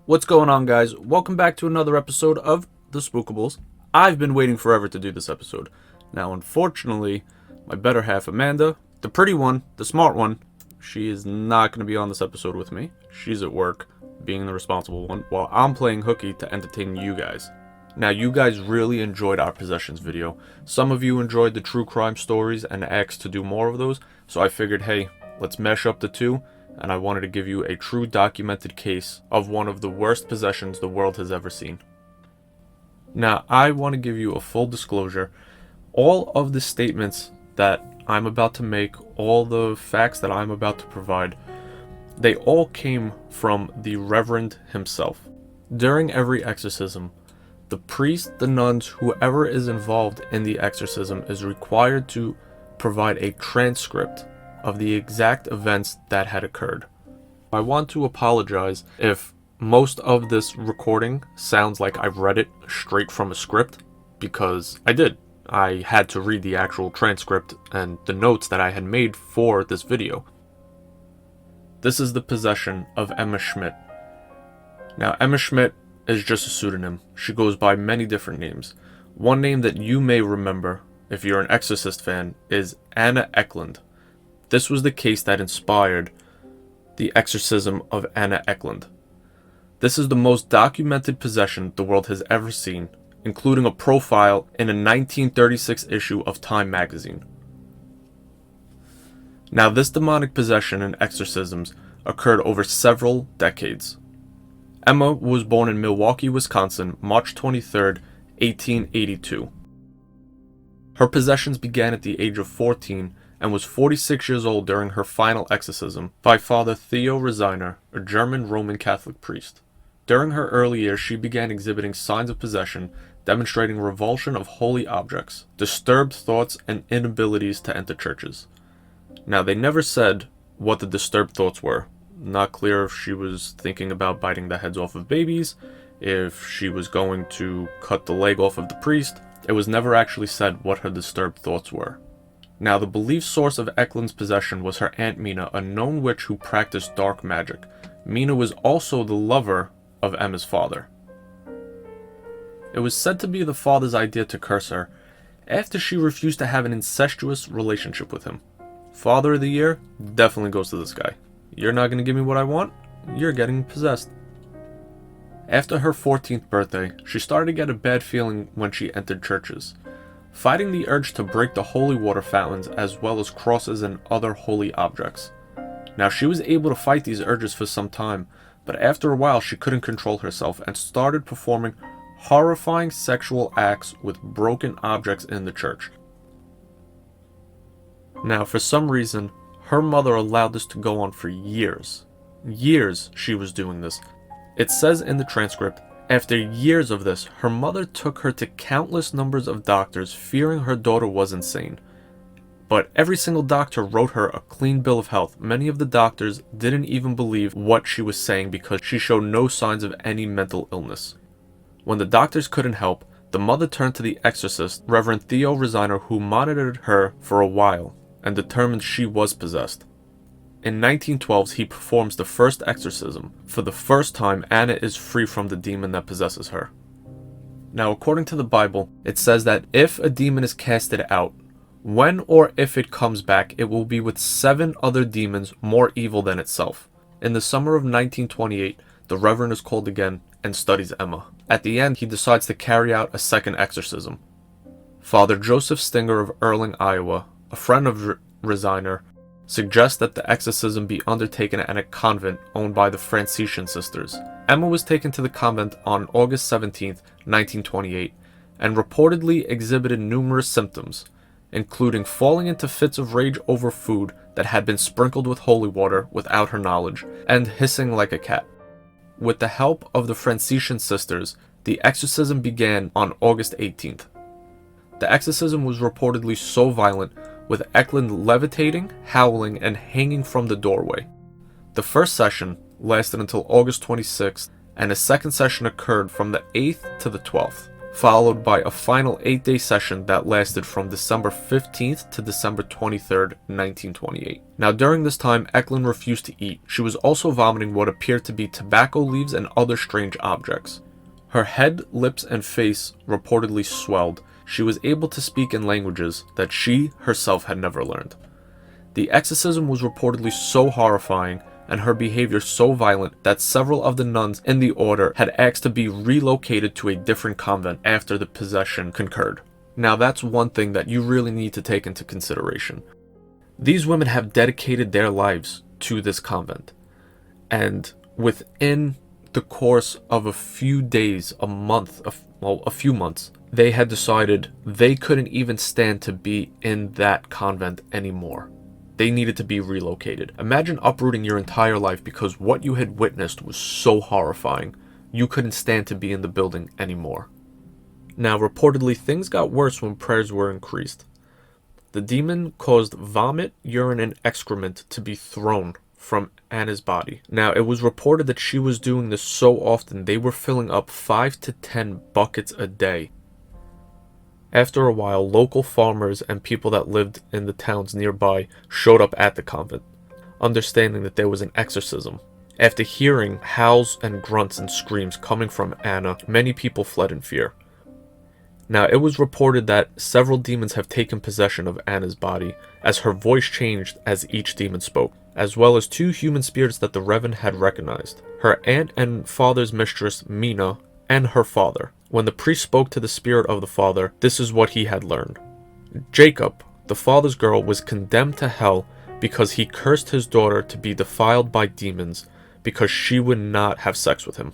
What's going on, guys? Welcome back to another episode of The Spookables. I've been waiting forever to do this episode. Now, unfortunately, my better half, Amanda, the pretty one, the smart one, she is not going to be on this episode with me. She's at work, being the responsible one, while I'm playing hooky to entertain you guys. Now, you guys really enjoyed our possessions video. Some of you enjoyed the true crime stories and asked to do more of those, so I figured, hey, let's mash up the two, and I wanted to give you a true documented case of one of the worst possessions the world has ever seen. Now, I want to give you a full disclosure. All of the statements that I'm about to make, all the facts that I'm about to provide, they all came from the Reverend himself. During every exorcism, the priest, the nuns, whoever is involved in the exorcism is required to provide a transcript of the exact events that had occurred. I want to apologize if most of this recording sounds like I've read it straight from a script, because I did. I had to read the actual transcript and the notes that I had made for this video. This is the possession of Emma Schmidt. Now, Emma Schmidt is just a pseudonym. She goes by many different names. One name that you may remember, if you're an Exorcist fan, is Anna Ecklund. This was the case that inspired the exorcism of Anna Ecklund. This is the most documented possession the world has ever seen, including a profile in a 1936 issue of Time magazine. Now, this demonic possession and exorcisms occurred over several decades. Emma was born in Milwaukee, Wisconsin, March 23rd, 1882. Her possessions began at the age of 14 and was 46 years old during her final exorcism by Father Theo Resiner, a German Roman Catholic priest. During her early years, she began exhibiting signs of possession, demonstrating revulsion of holy objects, disturbed thoughts, and inabilities to enter churches. Now, they never said what the disturbed thoughts were. Not clear if she was thinking about biting the heads off of babies, if she was going to cut the leg off of the priest. It was never actually said what her disturbed thoughts were. Now, the believed source of Ecklund's possession was her Aunt Mina, a known witch who practiced dark magic. Mina was also the lover of Emma's father. It was said to be the father's idea to curse her, after she refused to have an incestuous relationship with him. Father of the Year definitely goes to this guy. You're not going to give me what I want? You're getting possessed. After her 14th birthday, she started to get a bad feeling when she entered churches, fighting the urge to break the holy water fountains as well as crosses and other holy objects. Now, she was able to fight these urges for some time, but after a while she couldn't control herself and started performing horrifying sexual acts with broken objects in the church. Now, for some reason, her mother allowed this to go on for years. Years she was doing this. It says in the transcript, after years of this, her mother took her to countless numbers of doctors, fearing her daughter was insane. But every single doctor wrote her a clean bill of health. Many of the doctors didn't even believe what she was saying because she showed no signs of any mental illness. When the doctors couldn't help, the mother turned to the exorcist, Reverend Theo Resiner, who monitored her for a while and determined she was possessed. In 1912, he performs the first exorcism. For the first time, Anna is free from the demon that possesses her. Now, according to the Bible, it says that if a demon is casted out, when or if it comes back, it will be with 7 other demons more evil than itself. In the summer of 1928, the Reverend is called again and studies Emma. At the end, he decides to carry out a second exorcism. Father Joseph Stinger of Erling, Iowa, a friend of Resiner, suggests that the exorcism be undertaken at a convent owned by the Franciscan sisters. Emma was taken to the convent on August 17, 1928, and reportedly exhibited numerous symptoms, including falling into fits of rage over food that had been sprinkled with holy water without her knowledge, and hissing like a cat. With the help of the Franciscan sisters, the exorcism began on August 18th. The exorcism was reportedly so violent, with Ecklund levitating, howling, and hanging from the doorway. The first session lasted until August 26th, and a second session occurred from the 8th to the 12th. followed by a final 8-day session that lasted from December 15th to December 23rd, 1928. Now during this time, Ecklund refused to eat. She was also vomiting what appeared to be tobacco leaves and other strange objects. Her head, lips, and face reportedly swelled. She was able to speak in languages that she herself had never learned. The exorcism was reportedly so horrifying and her behavior so violent that several of the nuns in the order had asked to be relocated to a different convent after the possession concurred. Now that's one thing that you really need to take into consideration. These women have dedicated their lives to this convent, and within the course of a few days, a few months, they had decided they couldn't even stand to be in that convent anymore. They needed to be relocated. Imagine uprooting your entire life because what you had witnessed was so horrifying. You couldn't stand to be in the building anymore. Now, reportedly, things got worse when prayers were increased. The demon caused vomit, urine, and excrement to be thrown from Anna's body. Now, it was reported that she was doing this so often they were filling up 5 to 10 buckets a day. After a while, local farmers and people that lived in the towns nearby showed up at the convent, understanding that there was an exorcism. After hearing howls and grunts and screams coming from Anna, many people fled in fear. Now, it was reported that several demons have taken possession of Anna's body, as her voice changed as each demon spoke, as well as 2 human spirits that the Reverend had recognized, her aunt and father's mistress, Mina, and her father. When the priest spoke to the spirit of the father, this is what he had learned. Jacob, the father's girl, was condemned to hell because he cursed his daughter to be defiled by demons because she would not have sex with him.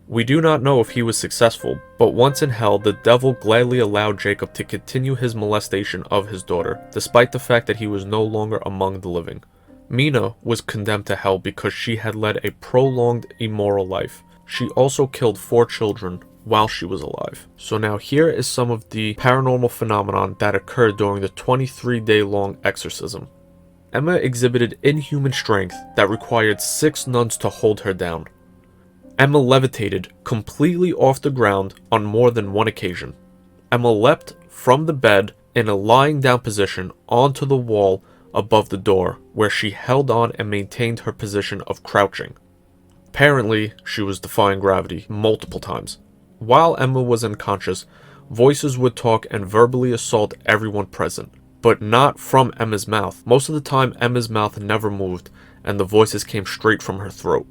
We do not know if he was successful, but once in hell, the devil gladly allowed Jacob to continue his molestation of his daughter, despite the fact that he was no longer among the living. Mina was condemned to hell because she had led a prolonged immoral life. She also killed 4 children while she was alive. So now here is some of the paranormal phenomenon that occurred during the 23-day-long exorcism. Emma exhibited inhuman strength that required 6 nuns to hold her down. Emma levitated completely off the ground on more than one occasion. Emma leapt from the bed in a lying down position onto the wall above the door, where she held on and maintained her position of crouching. Apparently, she was defying gravity multiple times. While Emma was unconscious, voices would talk and verbally assault everyone present, but not from Emma's mouth. Most of the time, Emma's mouth never moved, and the voices came straight from her throat.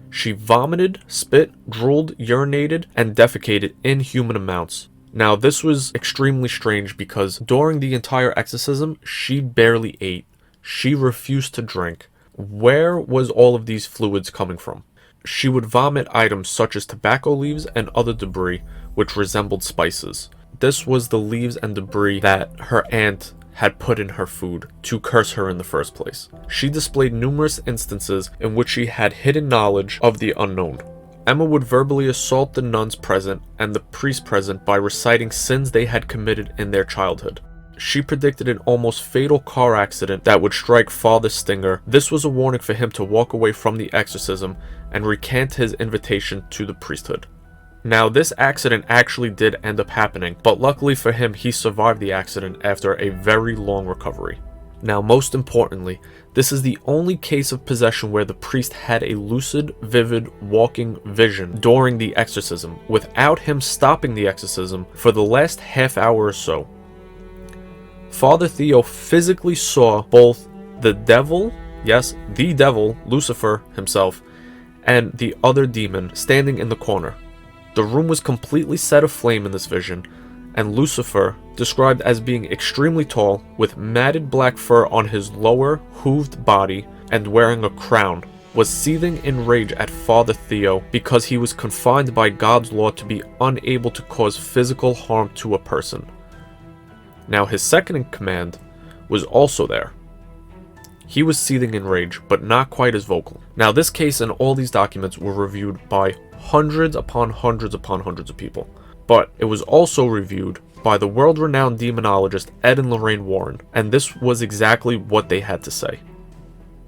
She vomited, spit, drooled, urinated, and defecated inhuman amounts. Now, this was extremely strange because during the entire exorcism, she barely ate. She refused to drink. Where was all of these fluids coming from? She would vomit items such as tobacco leaves and other debris, which resembled spices. This was the leaves and debris that her aunt had put in her food to curse her in the first place. She displayed numerous instances in which she had hidden knowledge of the unknown. Emma would verbally assault the nuns present and the priests present by reciting sins they had committed in their childhood. She predicted an almost fatal car accident that would strike Father Stinger. This was a warning for him to walk away from the exorcism and recant his invitation to the priesthood. Now, this accident actually did end up happening, but luckily for him, he survived the accident after a very long recovery. Now, most importantly, this is the only case of possession where the priest had a lucid, vivid, walking vision during the exorcism, without him stopping the exorcism for the last half hour or so. Father Theo physically saw both the devil, yes, the devil, Lucifer himself, and the other demon standing in the corner. The room was completely set aflame in this vision, and Lucifer, described as being extremely tall, with matted black fur on his lower, hooved body, and wearing a crown, was seething in rage at Father Theo because he was confined by God's law to be unable to cause physical harm to a person. Now, his second in command was also there. He was seething in rage, but not quite as vocal. Now, this case and all these documents were reviewed by hundreds upon hundreds upon hundreds of people. But it was also reviewed by the world-renowned demonologist Ed and Lorraine Warren, and this was exactly what they had to say.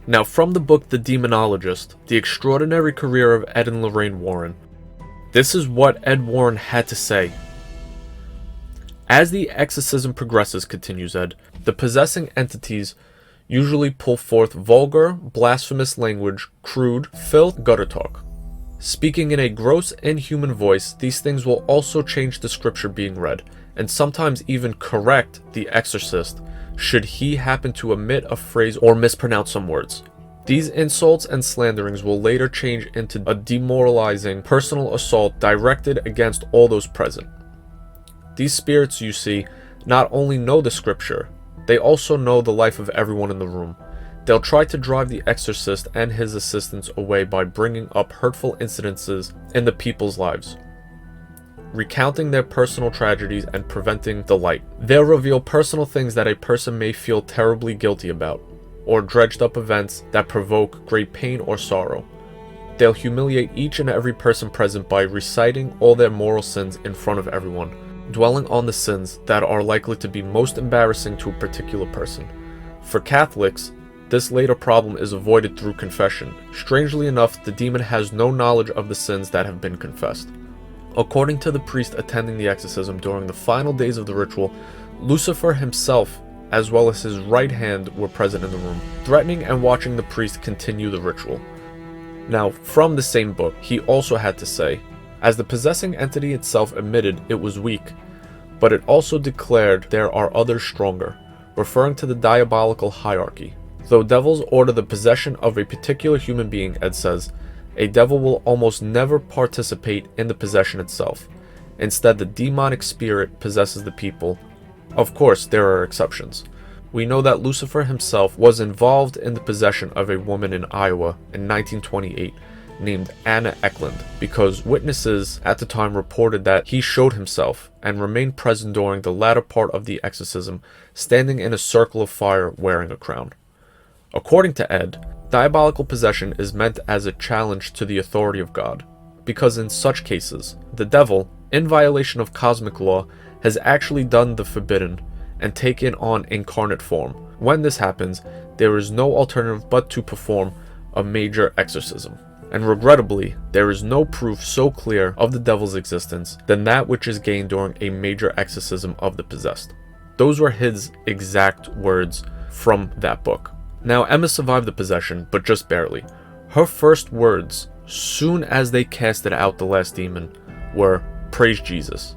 Now, from the book The Demonologist, The Extraordinary Career of Ed and Lorraine Warren, This is what Ed Warren had to say. As the exorcism progresses, continues Ed, the possessing entities usually pull forth vulgar, blasphemous language, crude, filth, gutter talk. Speaking in a gross, inhuman voice, these things will also change the scripture being read, and sometimes even correct the exorcist should he happen to omit a phrase or mispronounce some words. These insults and slanderings will later change into a demoralizing personal assault directed against all those present. These spirits, you see, not only know the scripture, they also know the life of everyone in the room. They'll try to drive the exorcist and his assistants away by bringing up hurtful incidences in the people's lives, recounting their personal tragedies and preventing the light. They'll reveal personal things that a person may feel terribly guilty about, or dredged up events that provoke great pain or sorrow. They'll humiliate each and every person present by reciting all their moral sins in front of everyone, dwelling on the sins that are likely to be most embarrassing to a particular person. For Catholics, this later problem is avoided through confession. Strangely enough, the demon has no knowledge of the sins that have been confessed. According to the priest attending the exorcism during the final days of the ritual, Lucifer himself, as well as his right hand, were present in the room, threatening and watching the priest continue the ritual. Now, from the same book, he also had to say, as the possessing entity itself admitted it was weak, but it also declared there are others stronger, referring to the diabolical hierarchy. Though devils order the possession of a particular human being, Ed says, a devil will almost never participate in the possession itself. Instead, the demonic spirit possesses the people. Of course, there are exceptions. We know that Lucifer himself was involved in the possession of a woman in Iowa in 1928 named Anna Ecklund, because witnesses at the time reported that he showed himself and remained present during the latter part of the exorcism, standing in a circle of fire wearing a crown. According to Ed, diabolical possession is meant as a challenge to the authority of God, because in such cases, the devil, in violation of cosmic law, has actually done the forbidden and taken on incarnate form. When this happens, there is no alternative but to perform a major exorcism. And regrettably, there is no proof so clear of the devil's existence than that which is gained during a major exorcism of the possessed. Those were his exact words from that book. Now, Emma survived the possession, but just barely. Her first words, soon as they casted out the last demon, were, "Praise Jesus,"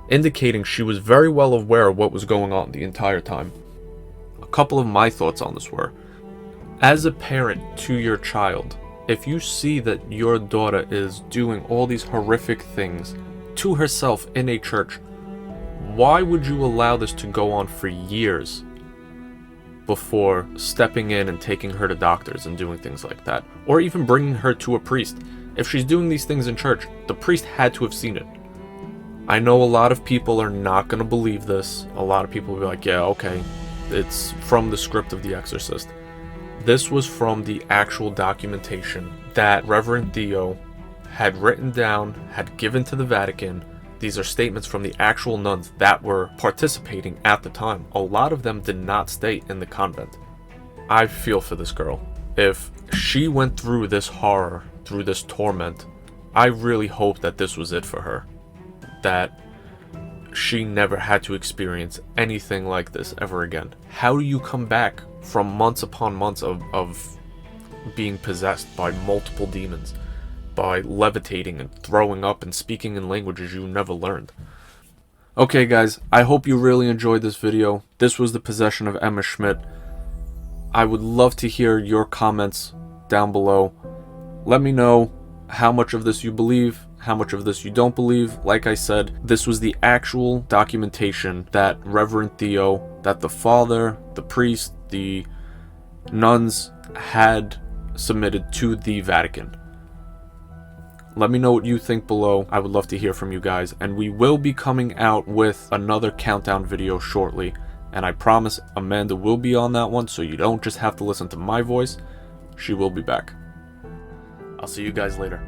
indicating she was very well aware of what was going on the entire time. A couple of my thoughts on this were, as a parent to your child, if you see that your daughter is doing all these horrific things to herself in a church, why would you allow this to go on for years before stepping in and taking her to doctors and doing things like that? Or even bringing her to a priest. If she's doing these things in church, the priest had to have seen it. I know a lot of people are not going to believe this. A lot of people will be like, yeah, okay, it's from the script of The Exorcist. This was from the actual documentation that Reverend Theo had written down, had given to the Vatican. These are statements from the actual nuns that were participating at the time. A lot of them did not stay in the convent. I feel for this girl. If she went through this horror, through this torment, I really hope that this was it for her. That she never had to experience anything like this ever again. How do you come back from months upon months of being possessed by multiple demons, by levitating and throwing up and speaking in languages you never learned? Okay guys, I hope you really enjoyed this video. This was the possession of Emma Schmidt. I would love to hear your comments down below. Let me know how much of this you believe, how much of this you don't believe. Like I said, this was the actual documentation that Reverend Theo, that the father, the priest, the nuns had submitted to the Vatican. Let me know what you think below. I would love to hear from you guys, and we will be coming out with another countdown video shortly, and I promise Amanda will be on that one, so you don't just have to listen to my voice. She will be back. I'll see you guys later.